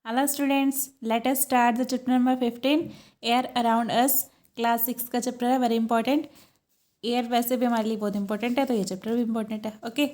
Hello students, let us start the chapter number 15 air around us. Class 6 का chapter है, very important. Air वैसे भी हमारे लिए बहुत इंपॉर्टेंट है, तो ये चैप्टर भी इंपॉर्टेंट है। ओके,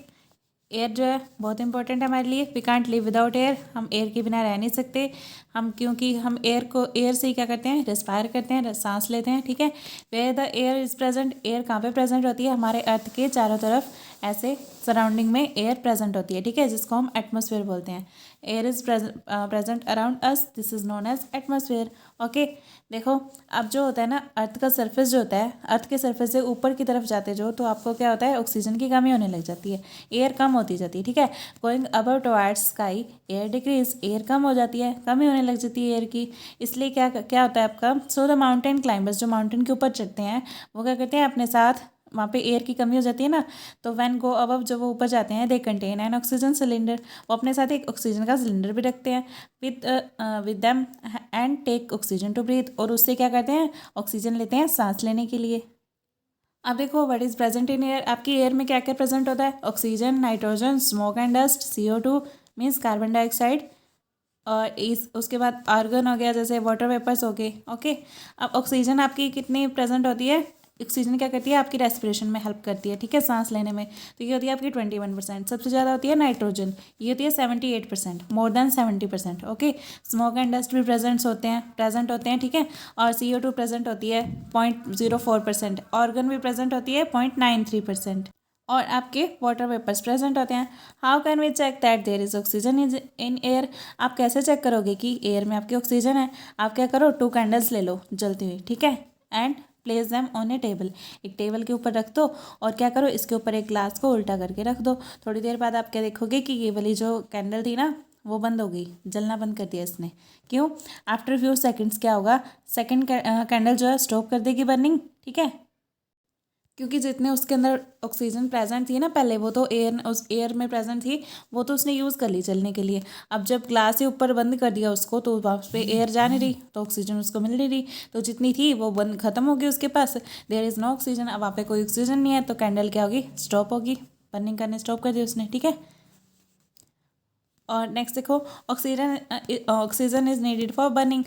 एयर जो है बहुत इंपॉर्टेंट है हमारे लिए। We can't live without air. हम एयर के बिना रह नहीं सकते। क्योंकि हम एयर से ही क्या करते हैं, रेस्पायर करते हैं, सांस लेते हैं। ठीक है, where the air is present. Air कहाँ पे प्रेजेंट होती है? हमारे अर्थ के चारों तरफ ऐसे सराउंडिंग में एयर प्रेजेंट होती है। ठीक है, जिसको हम एटमॉस्फेयर बोलते हैं। Air is present around us, this is known as atmosphere. Okay, देखो अब जो होता है ना, अर्थ का सरफेस जो होता है, अर्थ के सरफेस से ऊपर की तरफ जाते जो, तो आपको क्या होता है, ऑक्सीजन की कमी होने लग जाती है, एयर कम होती जाती है। ठीक है, going above towards sky air decreases, air कम हो जाती है, कमी होने लग जाती है एयर की। इसलिए क्या क्या होता है आपका, सो द माउंटेन क्लाइंबर्स, जो माउंटेन के ऊपर चढ़ते हैं, वो क्या करते हैं, अपने साथ वहाँ पे एयर की कमी हो जाती है ना, तो व्हेन गो अबव, जब वो ऊपर जाते हैं, they contain N oxygen cylinder, वो अपने साथ एक ऑक्सीजन का सिलेंडर भी रखते हैं with them and take oxygen to breathe, और उससे क्या करते हैं, ऑक्सीजन लेते हैं सांस लेने के लिए। अब देखो, what is present in air. आपकी एयर में क्या क्या प्रेजेंट होता है? Oxygen, nitrogen, smoke and dust, CO2 means carbon dioxide, और इस उसके बाद आर्गन हो गया, जैसे वाटर वेपर्स हो गए। ओके, अब ऑक्सीजन आपकी कितनी प्रेजेंट होती है? ऑक्सीजन क्या करती है, आपकी रेस्पिरेशन में हेल्प करती है। ठीक है, सांस लेने में, तो ये होती है आपकी 21%। सबसे ज़्यादा होती है नाइट्रोजन, ये होती है 78%, more than 70%। Okay, smoke and dust भी प्रेजेंट होते हैं। ठीक है, और CO2 प्रेजेंट होती है 0.04%, ऑर्गन भी प्रेजेंट होती है 0.93%, और आपके वाटर वेपर्स प्रेजेंट होते हैं। How can we check that there is oxygen is in air. आप कैसे चेक करोगे कि एयर में आपकी ऑक्सीजन है? आप क्या करो, 2 कैंडल्स ले लो जलती हुई। ठीक है, and place them on A table, एक टेबल के ऊपर रख दो, और क्या करो, इसके ऊपर एक ग्लास को उल्टा करके रख दो। थोड़ी देर बाद आप क्या देखोगे कि ये वाली जो कैंडल थी ना, वो बंद हो गई, जलना बंद कर दिया इसने। क्यों? आफ्टर फ्यू सेकेंड्स क्या होगा, सेकेंड कैंडल जो है स्टॉप कर देगी बर्निंग। ठीक है, क्योंकि जितने उसके अंदर ऑक्सीजन प्रेजेंट थी ना पहले, वो तो एयर, उस एयर में प्रेजेंट थी, वो तो उसने यूज़ कर ली जलने के लिए। अब जब ग्लास से ऊपर बंद कर दिया उसको, तो वापस पे एयर जा नहीं रही, तो ऑक्सीजन उसको मिल नहीं रही, तो जितनी थी वो बंद खत्म हो गई उसके पास। देयर इज़ नो ऑक्सीजन, अब वहाँ पे कोई ऑक्सीजन नहीं है, तो कैंडल क्या होगी, स्टॉप होगी, बर्निंग करने स्टॉप कर दी उसने। ठीक है, और नेक्स्ट देखो, oxygen is needed for burning.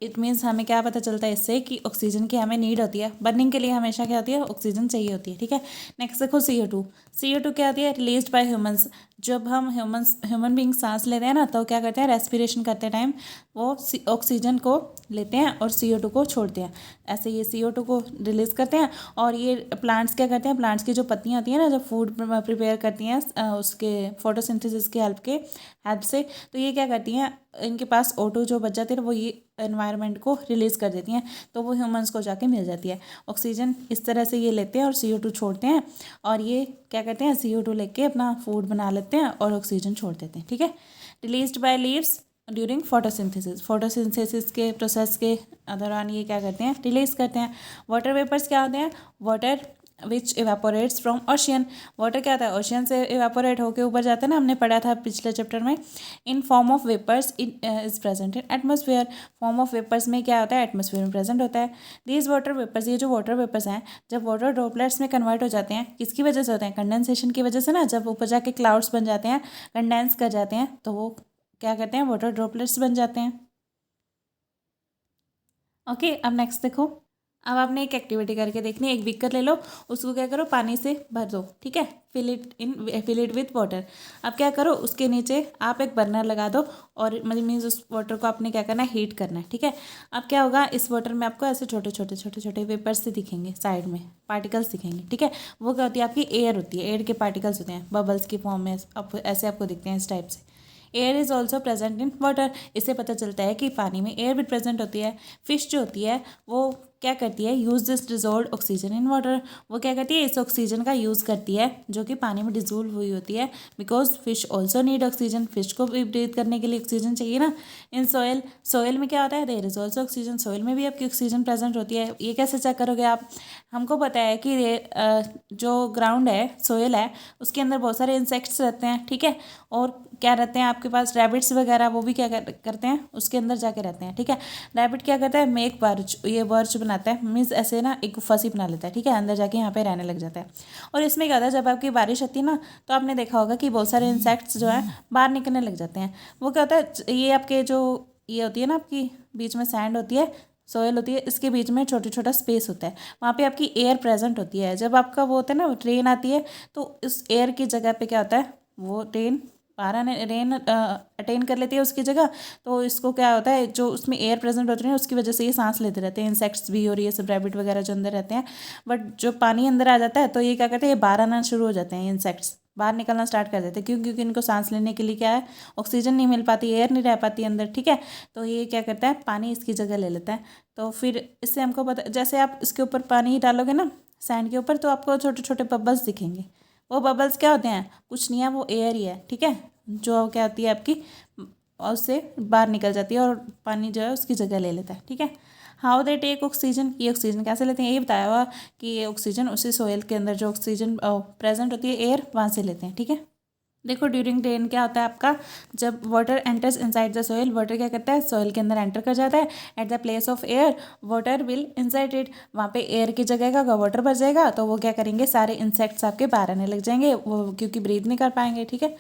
It means हमें क्या पता चलता है इससे कि ऑक्सीजन की हमें नीड होती है, बर्निंग के लिए हमेशा क्या होती है, ऑक्सीजन चाहिए होती है। ठीक है, नेक्स्ट देखो, CO2 क्या होती है, रिलीज्ड बाय ह्यूमंस। जब हम ह्यूमन बींग सांस लेते हैं ना, तो क्या करते हैं, रेस्पिरेशन करते टाइम वो ऑक्सीजन को लेते हैं और CO2 को छोड़ते हैं। ऐसे ये CO2 को रिलीज़ करते हैं, और ये प्लांट्स क्या करते हैं, प्लांट्स की जो पत्तियाँ होती हैं ना, जब फूड प्रिपेयर करती हैं उसके फोटोसिंथेसिस के हेल्प से, तो ये क्या करती हैं, इनके पास O2 जो बच जाती है, वो ये एनवायरनमेंट को रिलीज़ कर देती हैं, तो वो ह्यूमंस को जाके मिल जाती है ऑक्सीजन। इस तरह से ये लेते हैं और CO2 छोड़ते हैं, और ये क्या करते हैं, CO2 लेके अपना फूड बना लेते हैं और ऑक्सीजन छोड़ देते हैं। ठीक है, released by leaves during photosynthesis के प्रोसेस के दौरान ये क्या करते हैं, रिलीज करते हैं। वाटर वेपर्स क्या होते हैं, water which evaporates from ocean. Water क्या होता है, ओशियन से इवेपोरेट होकर ऊपर जाता है ना, हमने पढ़ा था पिछले चैप्टर में। In form of vapours is present in atmosphere. Form of vapours में क्या होता है, एटमोसफेयर में प्रेजेंट होता है। दीज वाटर वेपर्स, ये जो वाटर वेपर्स हैं, जब वाटर ड्रॉपलेट्स में कन्वर्ट हो जाते हैं, किसकी वजह से होते हैं, कंडेंसेशन की वजह से ना। जब ऊपर जाके क्लाउड्स बन जाते हैं, कंडेंस कर जाते हैं, तो वो क्या करते हैं, वाटर ड्रॉपलेट्स बन जाते हैं। ओके, अब नेक्स्ट देखो, अब आपने एक एक्टिविटी करके देखनी है। एक बीकर ले लो, उसको क्या करो, पानी से भर दो। ठीक है, फिल इट विथ वाटर। अब क्या करो, उसके नीचे आप एक बर्नर लगा दो, और मतलब मीन्स उस वाटर को आपने क्या करना है, हीट करना है। ठीक है, अब क्या होगा, इस वाटर में आपको ऐसे छोटे छोटे छोटे छोटे वेपर्स से दिखेंगे, साइड में पार्टिकल्स दिखेंगे। ठीक है, वो क्या होती है, आपकी एयर होती है, एयर के पार्टिकल्स होते हैं, बबल्स की फॉर्म में ऐसे आपको दिखते हैं इस टाइप से। Air is also present in water, इससे पता चलता है कि पानी में एयर भी प्रेजेंट होती है। फिश जो होती है वो क्या करती है, use this dissolve oxygen in water. वो क्या करती है, इस ऑक्सीजन का यूज़ करती है जो कि पानी में डिजोल्व हुई होती है, because fish also need oxygen, fish को भी ब्रीथ करने के लिए ऑक्सीजन चाहिए ना। इन सोयल में क्या होता है, there is also oxygen, soil में भी आपकी ऑक्सीजन प्रेजेंट होती है। ये कैसे चेक करोगे आप, हमको पता है कि जो ग्राउंड है, सोयल है, उसके अंदर बहुत सारे इंसेक्ट्स रहते हैं। ठीक है, और क्या रहते हैं आपके पास, रैबिट्स वगैरह, वो भी क्या करते हैं, उसके अंदर जाके रहते हैं। ठीक है, रैबिट क्या करता है, मेक वर्च, ये वर्च बनाता है, मीन्स ऐसे ना एक गुफा सी बना लेता है, ठीक है, अंदर जाके यहाँ पे रहने लग जाता है। और इसमें क्या होता है, जब आपकी बारिश होती है ना, तो आपने देखा होगा कि बहुत सारे इंसेक्ट्स जो है बाहर निकलने लग जाते हैं। वो क्या होता है, ये आपके जो ये होती है ना, आपकी बीच में सैंड होती है, सोयल होती है, इसके बीच में छोटा छोटा स्पेस होता है, वहाँ पे आपकी एयर प्रेजेंट होती है। जब आपका वो होता है ना, ट्रेन आती है, तो इस एयर की जगह पे क्या होता है, वो ट्रेन रेन अटेन कर लेती है उसकी जगह। तो इसको क्या होता है, जो उसमें एयर प्रेजेंट होती है उसकी वजह से ये सांस लेते रहते हैं, इंसेक्ट्स भी और ये सब रैबिट वगैरह जो अंदर रहते हैं। बट जो पानी अंदर आ जाता है तो ये क्या करते हैं, ये बाहर आना शुरू हो जाते हैं, इंसेक्ट्स बाहर निकलना स्टार्ट कर देते हैं। क्यों? क्योंकि इनको सांस लेने के लिए क्या है, ऑक्सीजन नहीं मिल पाती, एयर नहीं रह पाती अंदर, ठीक है। तो ये क्या करता है, पानी इसकी जगह ले लेता है। तो फिर इससे हमको पता, जैसे आप इसके ऊपर पानी डालोगे ना सैंड के ऊपर, तो आपको छोटे छोटे बबल्स दिखेंगे। वो बबल्स क्या होते हैं, कुछ नहीं है, वो एयर ही है, ठीक है, जो क्या होती है आपकी, और उससे बाहर निकल जाती है और पानी जो है उसकी जगह ले लेता है, ठीक है। हाउ दे टेक ऑक्सीजन, ये ऑक्सीजन कैसे लेते हैं, ये बताया हुआ कि ये ऑक्सीजन उसी सोयल के अंदर जो ऑक्सीजन प्रेजेंट होती है, एयर वहाँ से लेते हैं, ठीक है। देखो ड्यूरिंग रेन क्या होता है आपका, जब water enters inside the soil, water क्या करता है, सोयल के अंदर एंटर कर जाता है। At the place of air water will inside it, वहाँ पे एयर की जगह का वाटर भर जाएगा, तो वो क्या करेंगे, सारे इंसेक्ट्स आपके बाहर आने लग जाएंगे, वो क्योंकि ब्रीथ नहीं कर पाएंगे, ठीक है।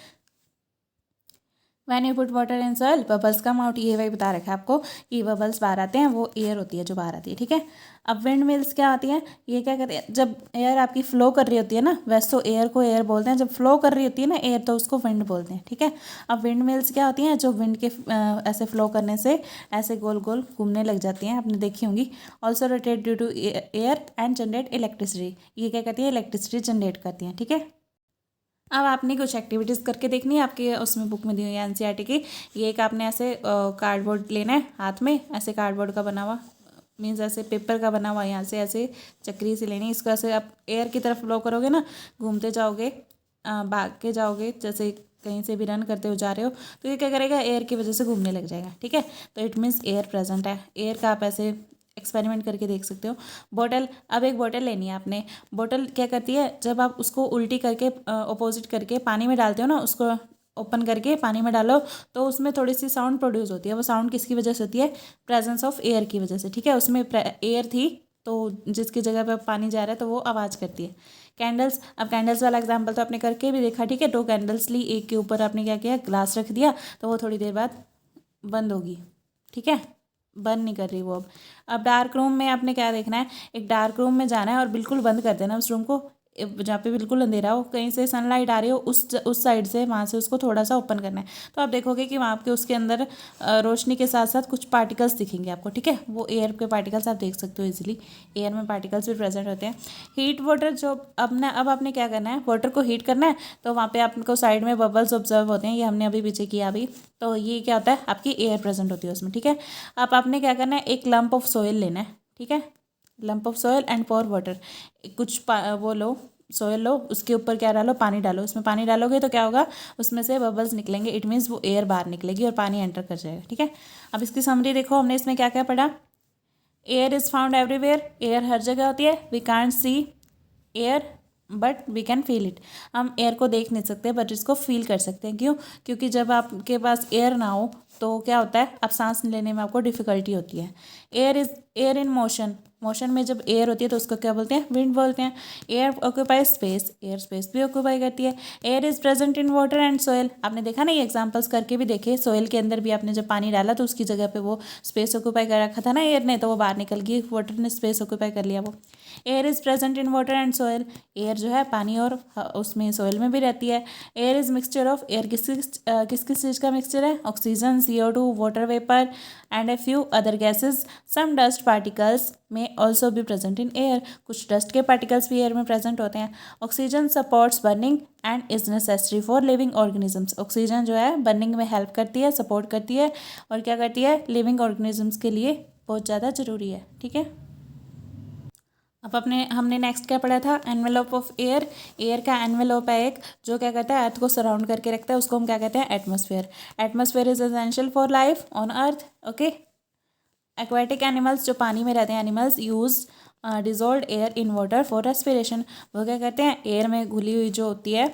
When you put water in soil bubbles come out, ये वही बता रखा है आपको कि बबल्स बाहर आते हैं, वो एयर होती है जो बाहर आती है, ठीक है। अब विंड मिल्स क्या आती हैं, ये क्या करते हैं, जब एयर आपकी फ्लो कर रही होती है ना, वैसे तो एयर को एयर बोलते हैं, जब फ्लो कर रही होती है ना एयर, तो उसको विंड बोलते हैं, ठीक है। अब विंड मिल्स क्या होती हैं, जो विंड के ऐसे फ्लो करने से ऐसे गोल गोल घूमने लग जाती हैं, आपने देखी होंगी। Also rotate due to air and generate electricity, ये क्या करती है, इलेक्ट्रिसिटी जनरेट करती हैं, ठीक है। अब आपने कुछ एक्टिविटीज़ करके देखनी है, आपके उसमें बुक में दी हुई है एनसीईआरटी की। ये एक आपने ऐसे कार्डबोर्ड लेना है हाथ में, ऐसे कार्डबोर्ड का बना हुआ, मीन्स ऐसे पेपर का बना हुआ, यहाँ से ऐसे चक्री से लेनी, इसको ऐसे आप एयर की तरफ फ्लो करोगे ना, घूमते जाओगे, भाग के जाओगे, जैसे कहीं से भी रन करते हो जा रहे हो, तो ये क्या करेगा, एयर की वजह से घूमने लग जाएगा, ठीक है। तो इट मीन्स एयर प्रेजेंट है, एयर का आप ऐसे एक्सपेरिमेंट करके देख सकते हो। बॉटल, अब एक बॉटल लेनी है आपने, बॉटल क्या करती है, जब आप उसको उल्टी करके अपोजिट करके पानी में डालते हो ना, उसको ओपन करके पानी में डालो, तो उसमें थोड़ी सी साउंड प्रोड्यूस होती है। वो साउंड किसकी वजह से होती है, प्रेजेंस ऑफ एयर की वजह से, ठीक है। उसमें एयर थी, तो जिसकी जगह पर पानी जा रहा है तो वो आवाज़ करती है। कैंडल्स, अब कैंडल्स वाला एग्जाम्पल तो आपने करके भी देखा, ठीक है। 2 कैंडल्स ली, एक के ऊपर आपने क्या किया, ग्लास रख दिया, तो वो थोड़ी देर बाद बंद होगी, ठीक है, बंद नहीं कर रही वो। अब डार्क रूम में आपने क्या देखना है, एक डार्क रूम में जाना है और बिल्कुल बंद कर देना उस रूम को, जहाँ पे बिल्कुल अंधेरा हो, कहीं से सनलाइट आ रही हो उस साइड से, वहाँ से उसको थोड़ा सा ओपन करना है। तो आप देखोगे कि वहाँ पे उसके अंदर रोशनी के साथ साथ कुछ पार्टिकल्स दिखेंगे आपको, ठीक है। वो एयर के पार्टिकल्स आप देख सकते हो इजीली, एयर में पार्टिकल्स भी प्रेजेंट होते हैं। हीट वाटर, जो अब आपने क्या करना है, वाटर को हीट करना है, तो वहाँ पे आपको साइड में बबल्स ऑब्जर्व होते हैं, ये हमने अभी पीछे किया अभी। तो ये क्या होता है, आपकी एयर प्रेजेंट होती है उसमें, ठीक है। अब आपने क्या करना है, एक लंप ऑफ सोयल लेना है, ठीक है, lump of soil and pour water, कुछ वो लो, सोयल लो, उसके ऊपर क्या डालो, पानी डालो, उसमें पानी डालोगे तो क्या होगा, उसमें से बबल्स निकलेंगे, इट मीन्स वो एयर बाहर निकलेगी और पानी एंटर कर जाएगा, ठीक है। अब इसकी समरी देखो, हमने इसमें क्या क्या पढ़ा। Air is found everywhere, air हर जगह होती है। We can't see air but we can feel it, हम एयर को देख नहीं सकते बट इसको फील कर सकते हैं। क्यों? क्योंकि जब आपके पास एयर ना हो तो क्या होता है, आप सांस लेने में आपको डिफ़िकल्टी होती है। एयर इन मोशन, मोशन में जब एयर होती है तो उसको क्या बोलते हैं, विंड बोलते हैं। Air occupy space, air space भी ऑक्यूपाई करती है। Air is present in water and soil, आपने देखा ना, ये एग्जांपल्स करके भी देखे, सोयल के अंदर भी आपने जब पानी डाला तो उसकी जगह पे वो स्पेस ऑक्यूपाई कर रखा था ना एयर ने, तो वो बाहर निकल गई, वाटर ने स्पेस ऑक्यूपाई कर लिया वो। Air is present in water and soil, air जो है पानी और उसमें सोयल में भी रहती है। Air is mixture of, air किस किस चीज़ का मिक्सचर है, oxygen, CO2, water vapour and a few other gases. Some dust particles में ऑल्सो भी प्रेजेंट इन एयर, कुछ डस्ट के पार्टिकल्स भी एयर में प्रेजेंट होते हैं। Oxygen supports burning and is necessary for living organisms, oxygen जो है बर्निंग में हेल्प करती है, सपोर्ट करती है, और क्या करती है, लिविंग ऑर्गेनिजम्स के लिए बहुत ज़्यादा ज़रूरी है, ठीक है। अब हमने नेक्स्ट क्या पढ़ा था, एनवेलोप ऑफ एयर। एयर का एनवेलोप है एक, जो क्या करता है, अर्थ को सराउंड करके रखता है, उसको हम क्या कहते हैं, atmosphere. Atmosphere is essential for life on earth, okay. Aquatic animals, जो पानी में रहते हैं animals, use dissolve air in water for respiration, वो क्या कहते हैं, एयर में घुली हुई जो होती है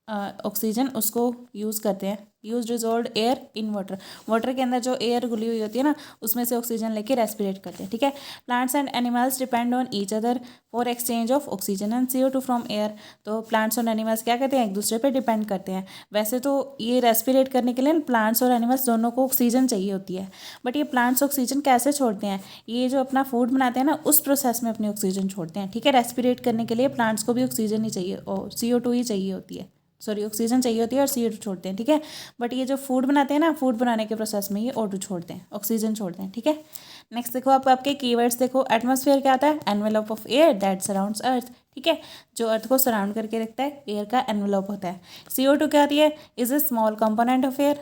ऑक्सीजन उसको यूज़ करते हैं। Use dissolve air in water, water के अंदर जो एयर घुली हुई होती है ना, उसमें से ऑक्सीजन लेके रेस्पिरेट करते हैं, ठीक है। Plants and animals depend on each other for exchange of oxygen and CO2 from air. तो प्लांट्स और एनिमल्स क्या करते हैं, एक दूसरे पे डिपेंड करते हैं। वैसे तो ये रेस्पिरेट करने के लिए प्लांट्स और एनिमल्स दोनों को ऑक्सीजन चाहिए होती है, बट ये प्लांट्स ऑक्सीजन कैसे छोड़ते हैं, ये जो अपना फूड बनाते हैं ना, उस प्रोसेस में अपनी ऑक्सीजन छोड़ते हैं, ठीक है। रेस्पिरेट करने के लिए प्लांट्स को भी ऑक्सीजन ही चाहिए और CO2 ही चाहिए होती है, सॉरी ऑक्सीजन चाहिए होती है और CO2 छोड़ते हैं, ठीक है। बट ये जो फूड बनाते हैं ना, फूड बनाने के प्रोसेस में ये O2 छोड़ते हैं, ऑक्सीजन छोड़ते हैं, ठीक है। नेक्स्ट देखो, आप आपके कीवर्ड्स देखो। एटमॉस्फेयर क्या आता है, envelope of air that surrounds earth, ठीक है, जो अर्थ को सराउंड करके रखता है, एयर का एनवेलप होता है। CO2 क्या आती है, is a small component of air,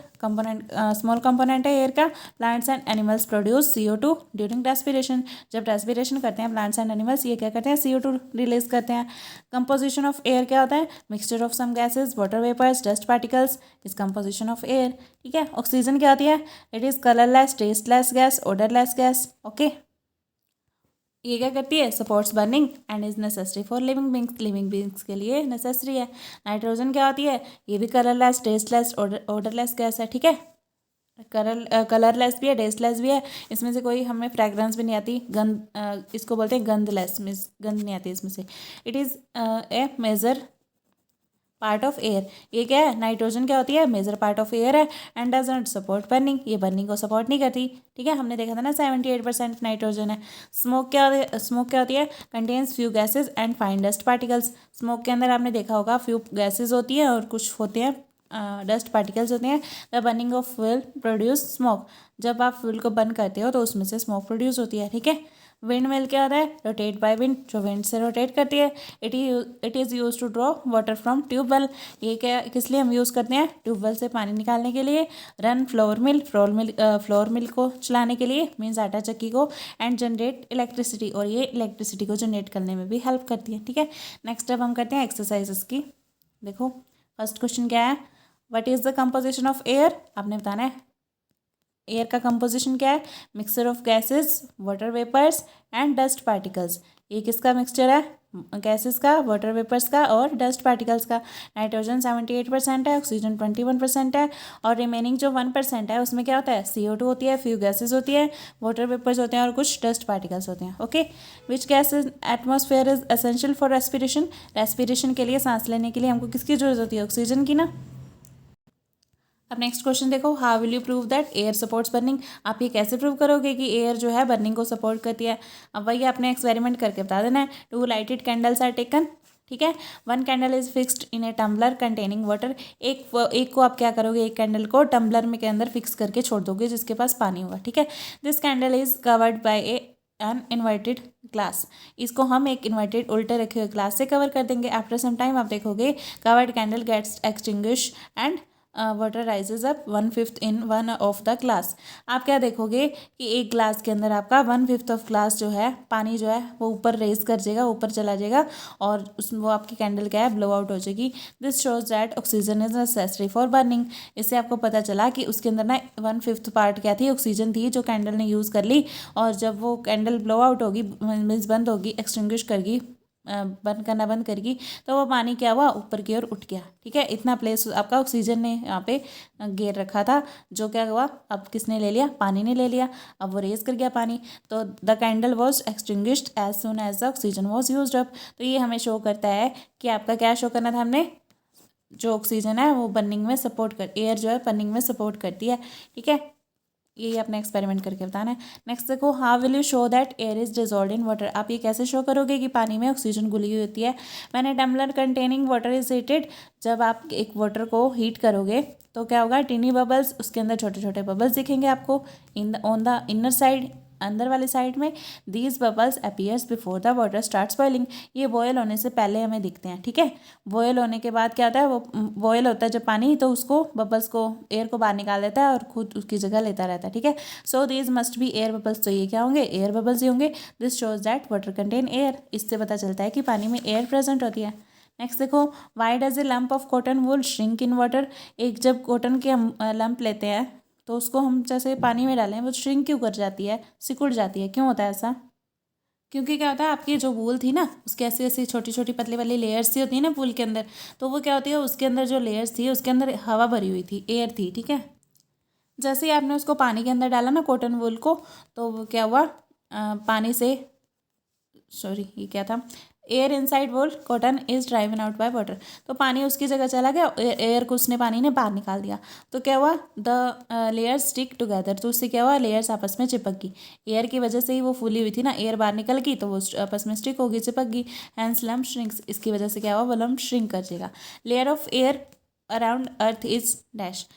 small component है एयर का। Plants and animals produce CO2 during respiration, जब रेस्पिरेशन करते हैं प्लांट्स एंड एनिमल्स, ये क्या करते हैं, CO2 रिलीज करते हैं। कंपोजिशन ऑफ एयर क्या होता है, mixture of some gases, water vapours, dust particles is composition of air, ठीक है। ऑक्सीजन क्या होती है, it is colourless, tasteless gas, odourless gas, okay. ये क्या करती है, supports burning and is necessary for living beings, living beings के लिए नेसेसरी है। नाइट्रोजन क्या होती है, ये भी कलरलेस, टेस्टलेस, ओडरलेस गैस है, ठीक है। कलरलेस भी है, टेस्टलेस भी है, इसमें से कोई हमें फ्रेगरेंस भी नहीं आती, गंध, इसको बोलते हैं गंधलेस, मीन्स गंध नहीं आती इसमें से। It is a major part of air, ये क्या है, नाइट्रोजन क्या होती है, मेजर पार्ट ऑफ एयर है। And does not support burning, ये बर्निंग को सपोर्ट नहीं करती, ठीक है। हमने देखा था ना 78% नाइट्रोजन है। स्मोक क्या होती है, contains few gases and fine dust particles. Smoke के अंदर आपने देखा होगा फ्यू गैसेज होती है और कुछ होते हैं डस्ट पार्टिकल्स होते हैं। The burning of fuel produce smoke, जब आप फ्यूल को बर्न करते हो तो उसमें से स्मोक प्रोड्यूस होती है, ठीक है। विंड मिल क्या होता है, रोटेट बाय विंड, जो विंड से रोटेट करती है। It is use to draw water from tubewell, ये क्या किस लिए हम यूज़ करते हैं, ट्यूबवेल से पानी निकालने के लिए। रन फ्लोर मिल को चलाने के लिए, मीन्स आटा चक्की को। एंड जनरेट इलेक्ट्रिसिटी, और ये इलेक्ट्रिसिटी को जनरेट करने में भी हेल्प करती है, ठीक है। नेक्स्ट अब हम करते हैं एक्सरसाइजेस की। देखो फर्स्ट क्वेश्चन क्या है, what is the composition of air, आपने बताना है एयर का कंपोजिशन क्या है, mixture of gases, water vapours and dust particles. ये किसका मिक्सचर है, गैसेस का, वाटर वेपर्स का और डस्ट पार्टिकल्स का। नाइट्रोजन 78% है, ऑक्सीजन 21% है, और रिमेनिंग जो 1% है उसमें क्या होता है, CO2 होती है, फ्यू गैसेस होती है, वाटर वेपर्स होते हैं और कुछ डस्ट पार्टिकल्स होते हैं, okay. Which gas is atmosphere is essential for respiration, respiration के लिए, सांस लेने के लिए हमको किसकी जरूरत होती है, ऑक्सीजन की ना। अब नेक्स्ट क्वेश्चन देखो, how will you prove that air supports burning, आप ये कैसे प्रूव करोगे कि एयर जो है बर्निंग को सपोर्ट करती है। अब वही आपने एक्सपेरिमेंट करके बता देना है। 2 लाइटेड कैंडल्स आर टेकन, ठीक है। 1 candle is fixed in a tumbler containing water, एक को आप क्या करोगे, एक कैंडल को टम्बलर में के अंदर फिक्स करके छोड़ दोगे जिसके पास पानी होगा, ठीक है। This candle is covered by an inverted glass, इसको हम एक इन्वर्टेड उल्टे रखे हुए ग्लास से कवर कर देंगे। आफ्टर सम टाइम आप देखोगे covered candle gets extinguish and water rises up 1/5 in one of the glass. आप क्या देखोगे कि एक ग्लास के अंदर आपका 1/5 ऑफ ग्लास जो है, पानी जो है वो ऊपर रेज कर जाएगा, ऊपर चला जाएगा और उसमें वो आपकी कैंडल क्या है, ब्लो आउट हो जाएगी। This shows that oxygen is necessary for burning, इससे आपको पता चला कि उसके अंदर ना 1/5 पार्ट क्या थी, ऑक्सीजन थी, जो कैंडल ने यूज़ कर ली। और जब वो कैंडल ब्लो आउट होगी, मीन्स बंद होगी, एक्सटिंग्विश करगी, बंद करना बंद करेगी, तो वो पानी क्या हुआ, ऊपर की ओर उठ गया, ठीक है। इतना प्लेस आपका ऑक्सीजन ने यहाँ पे घेर रखा था, जो क्या हुआ, अब किसने ले लिया, पानी ने ले लिया, अब वो रेज कर गया पानी। तो the candle was extinguished as soon as the oxygen was used up. तो ये हमें शो करता है कि आपका क्या शो करना था हमने, जो ऑक्सीजन है वो बर्निंग में सपोर्ट कर, एयर जो है बर्निंग में सपोर्ट करती है, ठीक है। यही अपने एक्सपेरिमेंट करके बताना है। नेक्स्ट देखो, how will you show that air is dissolve in water, आप ये कैसे शो करोगे कि पानी में ऑक्सीजन घुली हुई होती है। मैंने tumbler containing water is heated, जब आप एक वाटर को हीट करोगे तो क्या होगा, टीनी बबल्स, उसके अंदर छोटे छोटे बबल्स दिखेंगे आपको ऑन द इनर साइड, अंदर वाली साइड में। These bubbles appears before the water starts boiling, ये बॉयल होने से पहले हमें दिखते हैं, ठीक है। बॉयल होने के बाद क्या होता है, वो बॉयल होता है जब पानी, तो उसको बबल्स को, एयर को बाहर निकाल देता है और खुद उसकी जगह लेता रहता है, ठीक है। So these must be air bubbles, तो ये क्या होंगे, एयर बबल्स ही होंगे। This shows that water contain air, इससे पता चलता है कि पानी में एयर प्रेजेंट होती है। नेक्स्ट देखो, why does a lump of cotton wool shrink in water, एक जब कॉटन के हम लंप लेते हैं तो उसको हम जैसे पानी में डालें, वो श्रिंक क्यों कर जाती है, सिकुड़ जाती है, क्यों होता है ऐसा, क्योंकि क्या होता है, आपकी जो वूल थी ना, उसकी ऐसी ऐसी छोटी छोटी पतली वाली लेयर्स सी होती है ना वूल के अंदर, तो वो क्या होती है, उसके अंदर जो लेयर्स थी उसके अंदर हवा भरी हुई थी, एयर थी, ठीक है। जैसे ही आपने उसको पानी के अंदर डाला ना कॉटन वूल को, तो वो क्या हुआ, पानी से, सॉरी ये क्या था, air inside wool cotton is driven out by water, तो पानी उसकी जगह चला गया, एयर को उसने पानी ने बाहर निकाल दिया, तो क्या हुआ, द लेयर्स स्टिक टुगेदर, तो उससे क्या हुआ, लेयर्स आपस में चिपक गई, एयर की वजह से ही वो फूली हुई थी ना, एयर बाहर निकल गई तो वो आपस में स्टिक होगी, चिपक गई, हैंस लम्प श्रिंक्स, इसकी वजह से क्या हुआ, वो लम्प श्रिंक कर जाएगा। Layer of air around earth is dash,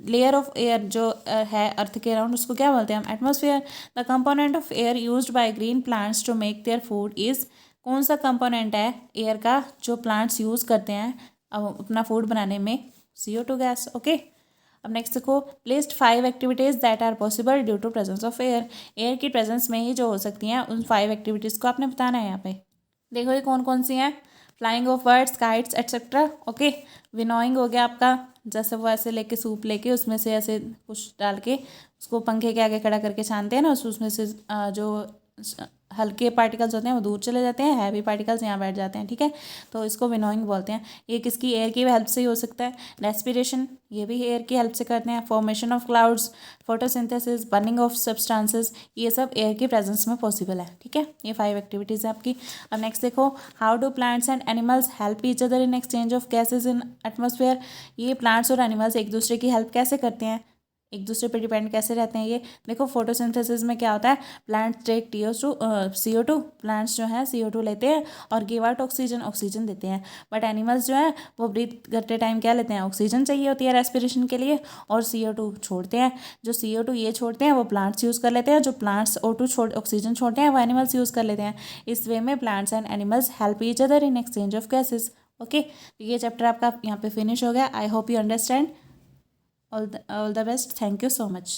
layer of air जो है अर्थ के अराउंड, उसको क्या बोलते हैं हम, atmosphere. The component of air used by green plants to make their food is, कौन सा कंपोनेंट है एयर का जो प्लांट्स यूज़ करते हैं अपना फूड बनाने में, CO2 गैस, ओके। अब नेक्स्ट देखो, list 5 activities that are possible due to presence of air, air की प्रेजेंस में ही जो हो सकती हैं उन 5 एक्टिविटीज़ को आपने बताना है यहाँ पे। देखो ये कौन कौन सी हैं, flying of birds, kites etcetera, okay. Winnowing हो गया आपका, जैसे वो ऐसे लेके सूप लेके उसमें से ऐसे कुछ डाल के उसको पंखे के आगे खड़ा करके छानते हैं ना, उसमें से जो हल्के पार्टिकल्स होते हैं वो दूर चले जाते हैं, हैवी पार्टिकल्स यहाँ बैठ जाते हैं, ठीक है। तो इसको विनोइंग बोलते हैं। ये किसकी, एयर की हेल्प से ही हो सकता है। रेस्पिरेशन, ये भी एयर की हेल्प से करते हैं। Formation of clouds, photosynthesis, burning of substances, ये सब एयर की प्रेजेंस में पॉसिबल है, ठीक है। ये 5 एक्टिविटीज़ है आपकी। अब नेक्स्ट देखो, how do plants and animals help each other in exchange of gases in atmosphere, ये प्लांट्स और एनिमल्स एक दूसरे की हेल्प कैसे करते हैं, एक दूसरे पे डिपेंड कैसे रहते हैं। ये देखो, फोटोसिंथेसिस में क्या होता है, प्लांट्स टेक CO2, प्लांट्स जो है CO2 लेते हैं और गिव आउट ऑक्सीजन, ऑक्सीजन देते हैं। बट एनिमल्स जो है वो ब्रीथ करते टाइम क्या लेते हैं, ऑक्सीजन चाहिए होती है रेस्पिरेशन के लिए, और CO2 छोड़ते हैं। जो CO2 ये छोड़ते हैं वो प्लांट्स यूज़ कर लेते हैं, जो प्लांट्स ऑक्सीजन छोड़ते हैं वो एनिमल्स यूज़ कर लेते हैं। इस वे में plants and animals help each other in exchange of gases, okay. ये चैप्टर आपका यहाँ पे फिनिश हो गया। I hope you understand. All the best. Thank you so much.